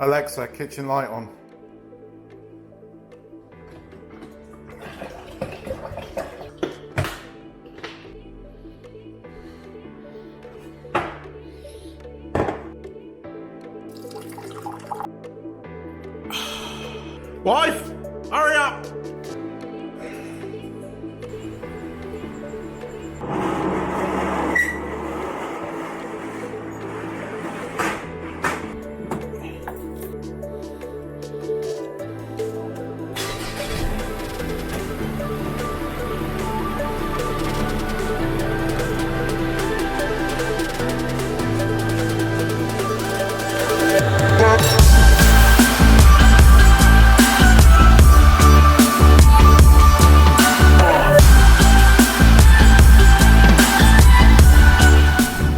Alexa, kitchen light on. Wife, hurry up!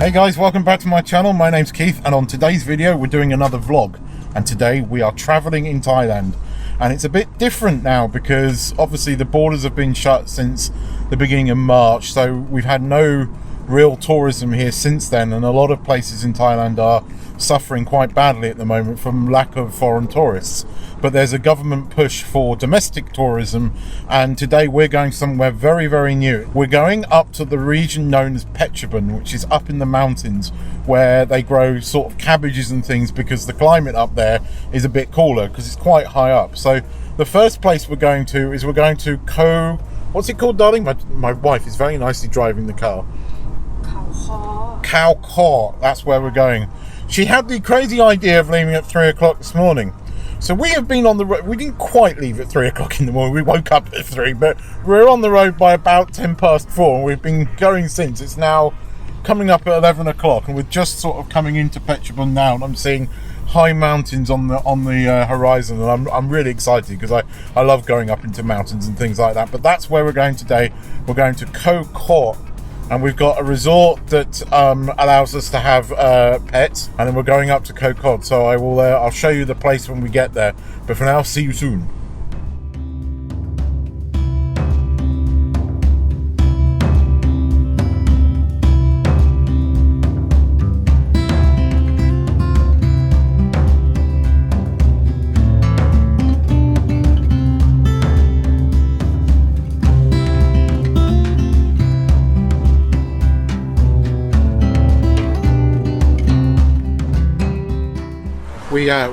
Hey guys, welcome back to my channel. My name's Keith, and on today's video we're doing another vlog, and today we are traveling in Thailand. And it's a bit different now because obviously the borders have been shut since the beginning of March, so we've had no real tourism here since then, and a lot of places in Thailand are suffering quite badly at the moment from lack of foreign tourists. But there's a government push for domestic tourism, and today we're going somewhere very, very new. We're going up to the region known as Phetchabun, which is up in the mountains where they grow sort of cabbages and things because the climate up there is a bit cooler because it's quite high up. So the first place we're going to is Khao, what's it called, darling? My wife is very nicely driving the car. Khao Kho. Khao Kho, that's where we're going. She had the crazy idea of leaving at 3 o'clock this morning. So we have been on the road. We didn't quite leave at 3 o'clock in the morning. We woke up at 3, but we're on the road by about 10 past 4. And we've been going since. It's now coming up at 11 o'clock, and we're just sort of coming into Phetchabun now. And I'm seeing high mountains on the horizon, and I'm really excited because I love going up into mountains and things like that. But that's where we're going today. We're going to Khao Kho. And we've got a resort that allows us to have pets, and then we're going up to Khao Kho. So I'll show you the place when we get there. But for now, see you soon.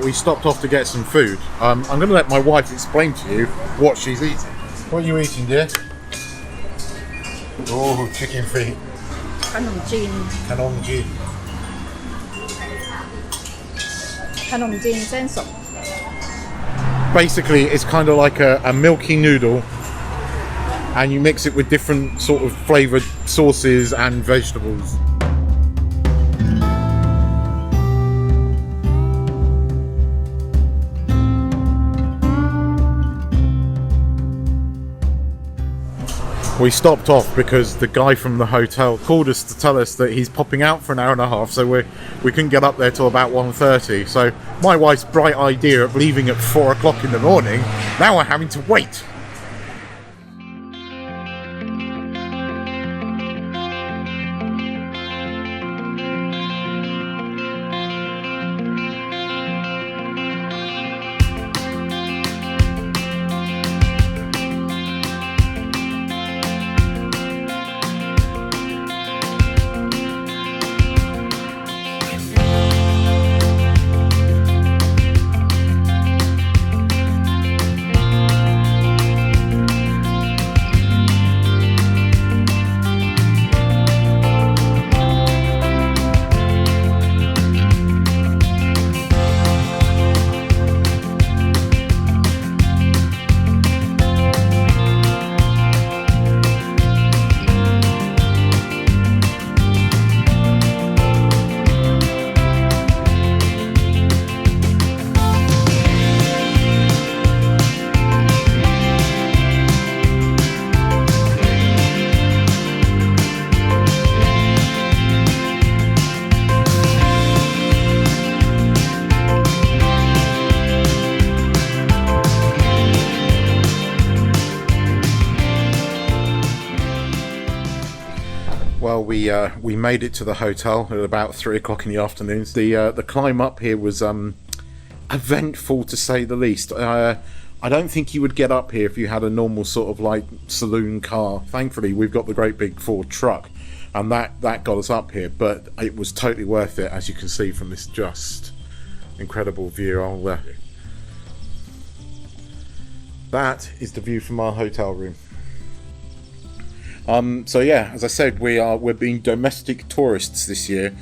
We stopped off to get some food. I'm going to let my wife explain to you what she's eating. What are you eating, dear? Oh, chicken feet. Khanom Jin. Khanom Jin. Khanom Jin Sensok. Basically, it's kind of like a milky noodle, and you mix it with different sort of flavoured sauces and vegetables. We stopped off because the guy from the hotel called us to tell us that he's popping out for an hour and a half, so we couldn't get up there till about 1:30. So my wife's bright idea of leaving at 4 o'clock in the morning, now we're having to wait. Well, we made it to the hotel at about 3 o'clock in the afternoon. The climb up here was eventful to say the least. I don't think you would get up here if you had a normal sort of like saloon car. Thankfully, we've got the great big Ford truck, and that got us up here. But it was totally worth it, as you can see from this just incredible view. That is the view from our hotel room. So yeah, as I said, we're being domestic tourists this year.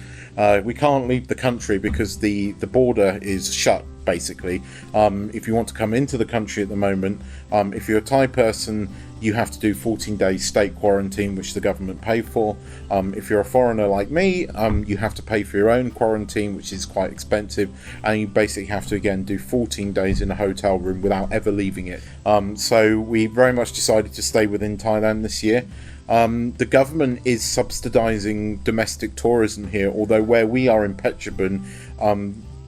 We can't leave the country because the border is shut, basically. If you want to come into the country at the moment, if you're a Thai person, you have to do 14 days state quarantine, which the government pay for. If you're a foreigner like me, you have to pay for your own quarantine, which is quite expensive, and you basically have to again do 14 days in a hotel room without ever leaving it. So we very much decided to stay within Thailand this year. The government is subsidising domestic tourism here, although where we are in Phetchabun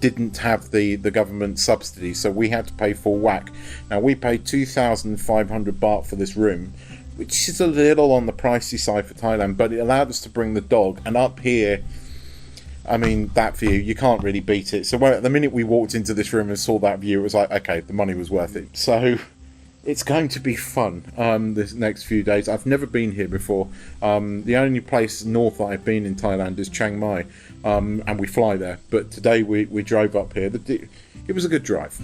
didn't have the government subsidy, so we had to pay full whack. Now we paid 2,500 baht for this room, which is a little on the pricey side for Thailand, but it allowed us to bring the dog. And up here, I mean, that view, you can't really beat it. So the minute we walked into this room and saw that view, it was like, okay, the money was worth it. So it's going to be fun this next few days. I've never been here before. The only place north that I've been in Thailand is Chiang Mai, and we fly there. But today we drove up here. It was a good drive.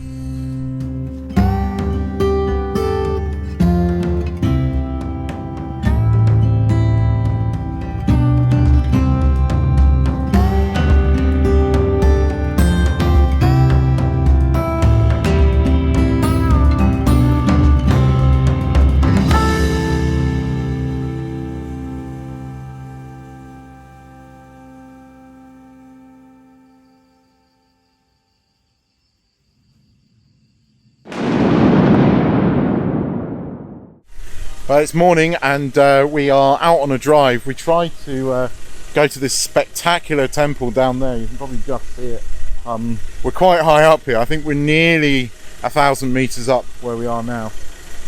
It's morning and we are out on a drive. We tried to go to this spectacular temple down there. You can probably just see it. We're quite high up here. I think we're nearly 1,000 meters up where we are now.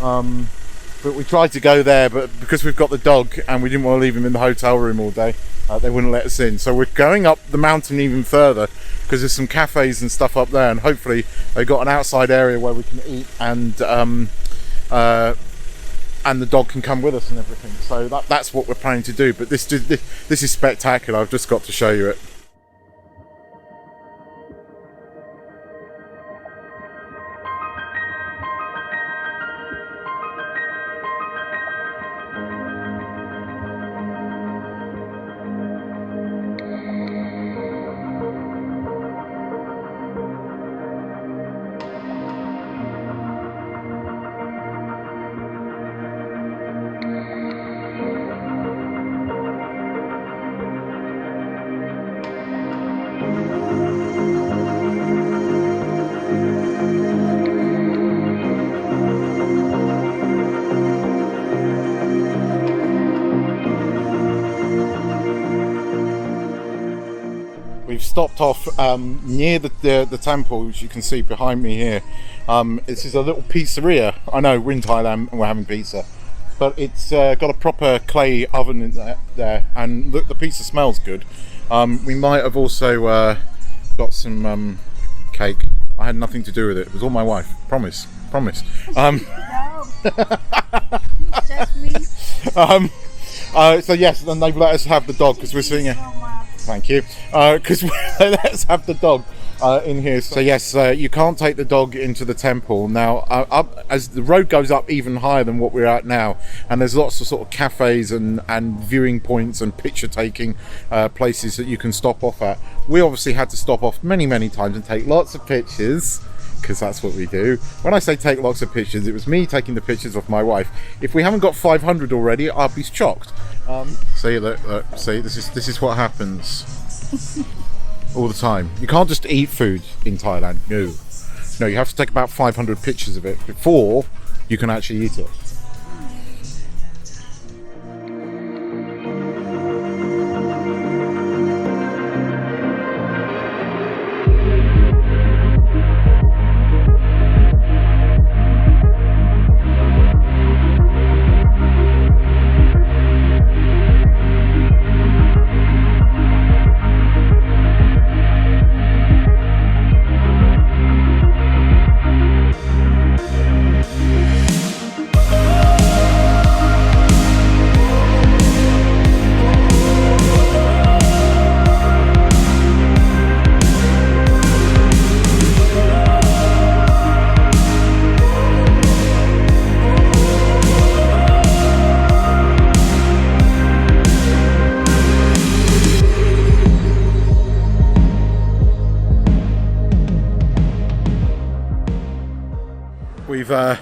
But we tried to go there, but because we've got the dog and we didn't want to leave him in the hotel room all day, they wouldn't let us in. So we're going up the mountain even further because there's some cafes and stuff up there, and hopefully they've got an outside area where we can eat and the dog can come with us and everything. So that's what we're planning to do. But this is spectacular. I've just got to show you it. We've stopped off near the temple, which you can see behind me here. This is a little pizzeria. I know we're in Thailand and we're having pizza, but it's got a proper clay oven in there, and look, the pizza smells good. We might have also got some cake. I had nothing to do with it. It was all my wife. Promise. No, just me. So yes, and they've let us have the dog because we're seeing it. Thank you. Because they let us have the dog in here. So yes, you can't take the dog into the temple. Now, as the road goes up even higher than what we're at now, and there's lots of sort of cafes and viewing points and picture taking places that you can stop off at. We obviously had to stop off many times and take lots of pictures, because that's what we do. When I say take lots of pictures, it was me taking the pictures of my wife. If we haven't got 500 already, I'll be shocked. See, look, see, this is what happens all the time. You can't just eat food in Thailand. No, you have to take about 500 pictures of it before you can actually eat it. we've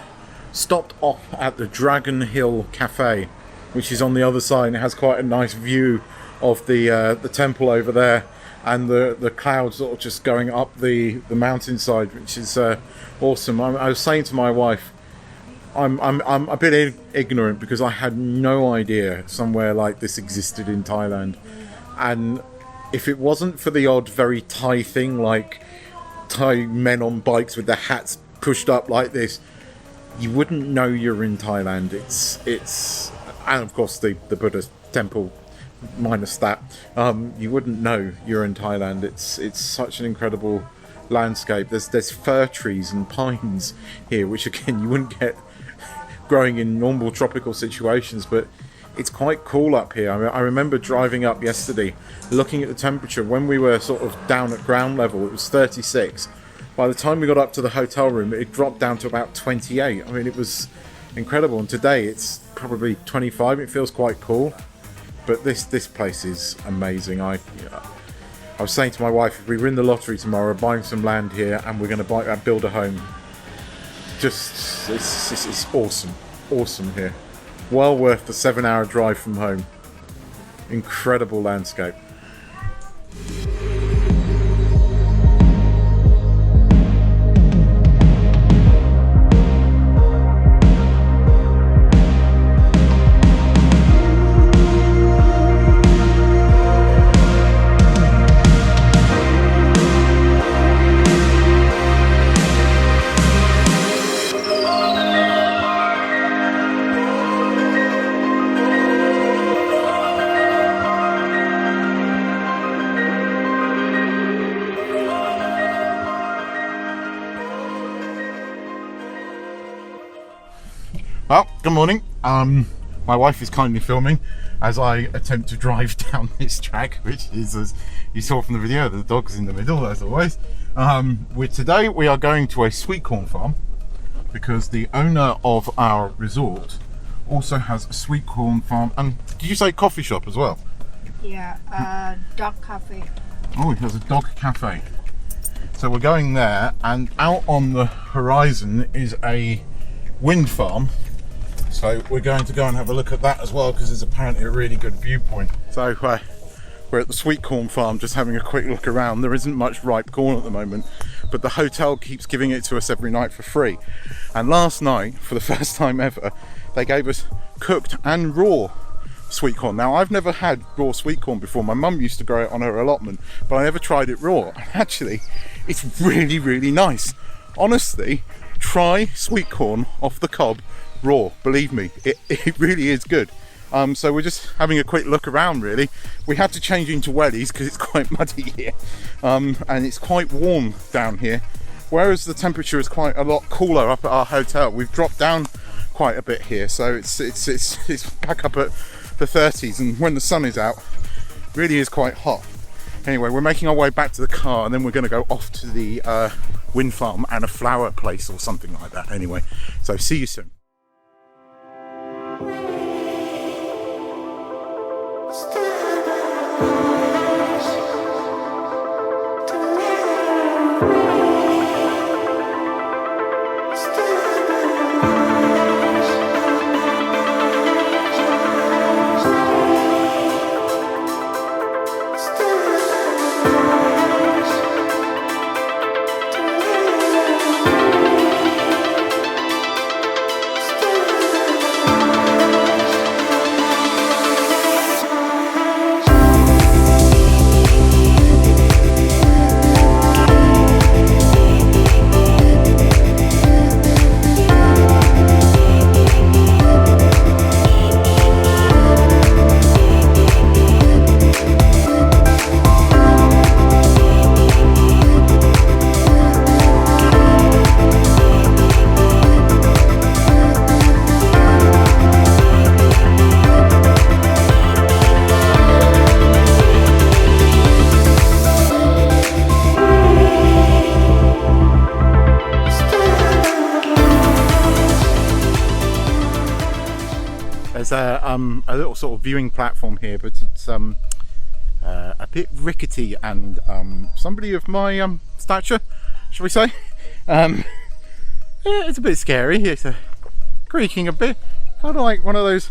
stopped off at the Dragon Hill Cafe, which is on the other side, and it has quite a nice view of the temple over there, and the clouds sort of just going up the mountainside, which is awesome. I was saying to my wife, I'm a bit ignorant because I had no idea somewhere like this existed in Thailand, and if it wasn't for the odd very Thai thing, like Thai men on bikes with their hats pushed up like this, you wouldn't know you're in Thailand. It's and of course the Buddha temple minus that, you wouldn't know you're in Thailand. It's such an incredible landscape. There's fir trees and pines here, which again you wouldn't get growing in normal tropical situations, but it's quite cool up here. I mean, I remember driving up yesterday, looking at the temperature. When we were sort of down at ground level, it was 36. By the time we got up to the hotel room, it dropped down to about 28. I mean, it was incredible. And today it's probably 25. It feels quite cool. But this place is amazing. I was saying to my wife, if we win the lottery tomorrow, buying some land here, and we're going to build a home. Just it's awesome here. Well worth the 7-hour drive from home. Incredible landscape. Well, good morning. My wife is kindly filming as I attempt to drive down this track, which is, as you saw from the video, the dog's in the middle as always. Today we are going to a Sweetcorn Farm because the owner of our resort also has a Sweetcorn Farm, and did you say coffee shop as well? Yeah, dog cafe. Oh, he has a dog cafe. So we're going there, and out on the horizon is a wind farm. So we're going to go and have a look at that as well, because it's apparently a really good viewpoint. So we're at the Sweetcorn Farm, just having a quick look around. There isn't much ripe corn at the moment, but the hotel keeps giving it to us every night for free. And last night, for the first time ever, they gave us cooked and raw sweet corn. Now, I've never had raw sweet corn before. My mum used to grow it on her allotment, but I never tried it raw. And actually, it's really, really nice. Honestly, try sweet corn off the cob raw. Believe me, it really is good. So we're just having a quick look around, really. We had to change into wellies because it's quite muddy here, and it's quite warm down here, whereas the temperature is quite a lot cooler up at our hotel. We've dropped down quite a bit here, so it's back up at the 30s, and when the sun is out, really is quite hot. Anyway, we're making our way back to the car, and then we're going to go off to the wind farm and a flower place or something like that. Anyway, so see you soon. There's a little sort of viewing platform here, but it's a bit rickety, and somebody of my stature, shall we say, Yeah, it's a bit scary. It's creaking a bit, kind of like one of those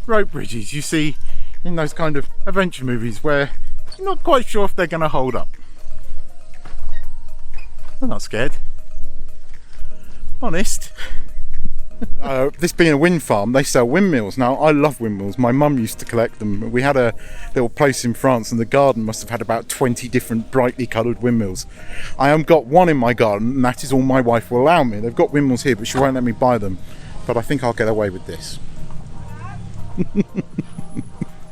rope bridges you see in those kind of adventure movies where you're not quite sure if they're going to hold up. I'm not scared. Honest. This being a wind farm, they sell windmills. Now, I love windmills. My mum used to collect them. We had a little place in France and the garden must have had about 20 different brightly coloured windmills. I have got one in my garden and that is all my wife will allow me. They've got windmills here but she won't let me buy them. But I think I'll get away with this.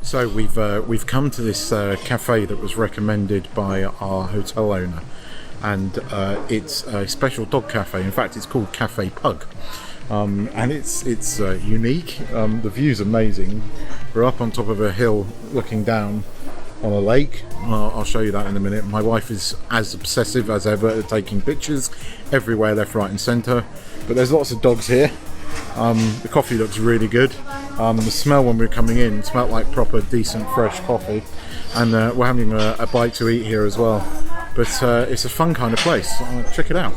So we've come to this cafe that was recommended by our hotel owner, and it's a special dog cafe. In fact, it's called Cafe Pug, and it's unique. The view's amazing. We're up on top of a hill looking down on a lake. I'll show you that in a minute. My wife is as obsessive as ever at taking pictures everywhere, left, right and centre. But there's lots of dogs here. The coffee looks really good. The smell when we were coming in smelled like proper decent fresh coffee, and we're having a bite to eat here as well. But it's a fun kind of place. Check it out.